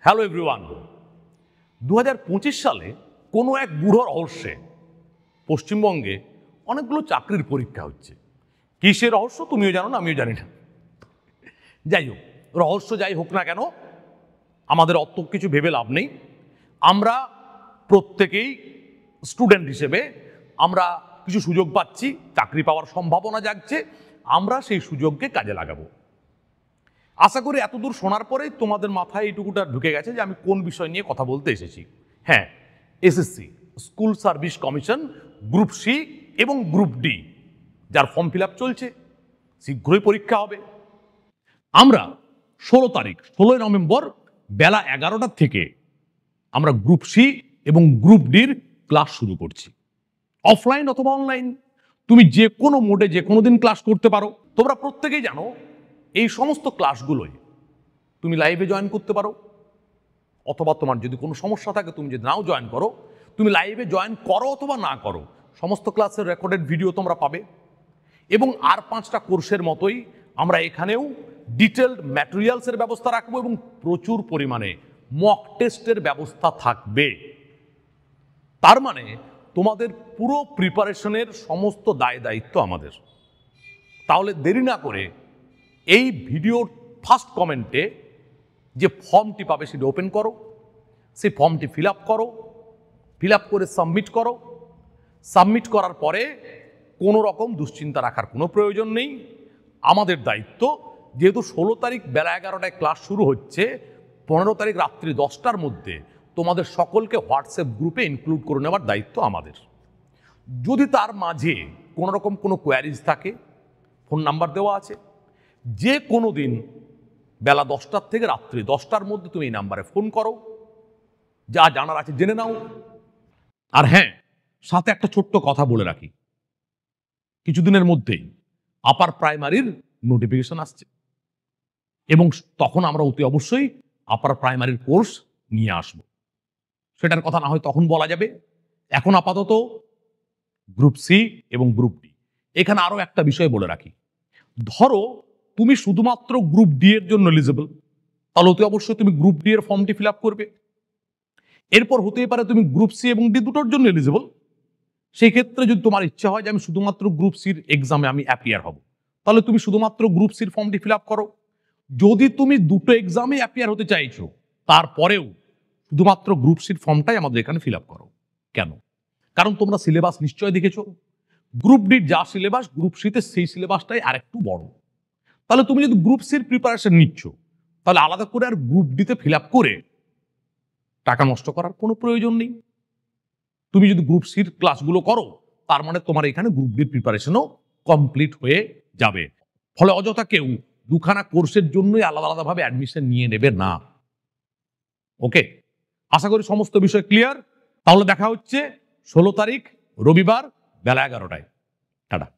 Hello everyone. 2025 সালে কোনো এক বুড়ো রহস্যে পশ্চিমবঙ্গে অনেকগুলো চাকরির পরীক্ষা হচ্ছে। কিসের রহস্য তুমিও জানো না, আমিও জানি না। যাই হোক, রহস্য যাই হোক না কেন, আমাদের অত কিছু ভেবে লাভ নেই। আমরা প্রত্যেকেই স্টুডেন্ট হিসেবে আমরা কিছু সুযোগ পাচ্ছি, চাকরি পাওয়ার সম্ভাবনা জাগছে, আমরা সেই সুযোগকে কাজে লাগাবো। আশা করি এতদূর শোনার পরেই তোমাদের মাথায় এইটুকুটা ঢুকে গেছে যে আমি কোন বিষয় নিয়ে কথা বলতে এসেছি। হ্যাঁ, SSC school service commission group C এবং গ্রুপ ডি, যার ফর্ম ফিল আপ চলছে, শীঘ্রই পরীক্ষা হবে। আমরা 16 নভেম্বর বেলা 11টা থেকে আমরা গ্রুপ সি এবং গ্রুপ ডির ক্লাস শুরু করছি, অফলাইন অথবা অনলাইন। তুমি যে কোনো মোডে যে কোনো দিন ক্লাস করতে পারো। তোমরা প্রত্যেকেই জানো এই সমস্ত ক্লাসগুলোই তুমি লাইভে জয়েন করতে পারো, অথবা তোমার যদি কোনো সমস্যা থাকে তুমি যদি নাও জয়েন করো, তুমি লাইভে জয়েন করো অথবা না করো, সমস্ত ক্লাসের রেকর্ডেড ভিডিও তোমরা পাবে। এবং আর 5টা কোর্সের মতোই আমরা এখানেও ডিটেলড ম্যাটেরিয়ালসের ব্যবস্থা রাখবো এবং প্রচুর পরিমাণে মক টেস্টের ব্যবস্থা থাকবে। তার মানে তোমাদের পুরো প্রিপারেশনের সমস্ত দায় দায়িত্ব আমাদের। তাহলে দেরি না করে এই ভিডিওর ফার্স্ট কমেন্টে যে ফর্মটি পাবে সেটি ওপেন করো, সেই ফর্মটি ফিল আপ করো, ফিল আপ করে সাবমিট করো। সাবমিট করার পরে কোনো রকম দুশ্চিন্তা রাখার কোনো প্রয়োজন নেই। আমাদের দায়িত্ব, যেহেতু 16 তারিখ বেলা 11টায় ক্লাস শুরু হচ্ছে, 15 তারিখ রাত্রি 10টার মধ্যে তোমাদের সকলকে হোয়াটসঅ্যাপ গ্রুপে ইনক্লুড করে নেওয়ার দায়িত্ব আমাদের। যদি তার মাঝে কোনো রকম কোনো কোয়ারিজ থাকে, ফোন নাম্বার দেওয়া আছে, যে কোনো দিন বেলা 10টার থেকে রাত্রি 10টার মধ্যে তুমি এই নাম্বারে ফোন করো, যা জানার আছে জেনে নাও। আর হ্যাঁ, সাথে একটা ছোট্ট কথা বলে রাখি, কিছুদিনের মধ্যেই আপার প্রাইমারির নোটিফিকেশন আসছে এবং তখন আমরা অতি অবশ্যই আপার প্রাইমারির কোর্স নিয়ে আসব। সেটার কথা না হয় তখন বলা যাবে। এখন আপাতত গ্রুপ সি এবং গ্রুপ ডি। এখানে আরো একটা বিষয় বলে রাখি, ধরো তুমি শুধুমাত্র গ্রুপ ডি এর জন্য এলিজিবল, তাহলে অতি অবশ্যই তুমি গ্রুপ ডি এর ফর্মটি ফিল আপ করবে। এরপর হতেই পারে তুমি গ্রুপ সি এবং ডি দুটোর জন্য এলিজিবল। সেই ক্ষেত্রে যদি তোমার ইচ্ছা হয় যে আমি শুধুমাত্র গ্রুপ সির এক্সামে আমি অ্যাপিয়ার হব, তাহলে তুমি শুধুমাত্র গ্রুপ সির ফর্মটি ফিল আপ করো। যদি তুমি দুটো এক্সামে অ্যাপিয়ার হতে চাইছো, তারপরেও শুধুমাত্র গ্রুপ সির ফর্মটাই আমাদের এখানে ফিল আপ করো। কেন? কারণ তোমরা সিলেবাস নিশ্চয় দেখেছো, গ্রুপ ডির যা সিলেবাস গ্রুপ সিতে সেই সিলেবাসটাই আরেকটু বড়। তাহলে তুমি যদি গ্রুপ সির প্রিপারেশন নিচ্ছ, তাহলে আলাদা করে আর গ্রুপ ডিতে ফিল আপ করে টাকা নষ্ট করার কোনো প্রয়োজন নেই। তুমি যদি গ্রুপ সির ক্লাসগুলো করো, তার মানে তোমার এখানে গ্রুপ ডির প্রিপারেশনও কমপ্লিট হয়ে যাবে। ফলে অযথা কেউ দুখানা কোর্সের জন্যই আলাদা আলাদাভাবে অ্যাডমিশন নিয়ে নেবে না। ওকে, আশা করি সমস্ত বিষয় ক্লিয়ার। তাহলে দেখা হচ্ছে 16 তারিখ রবিবার বেলা 11টায়। টাটা।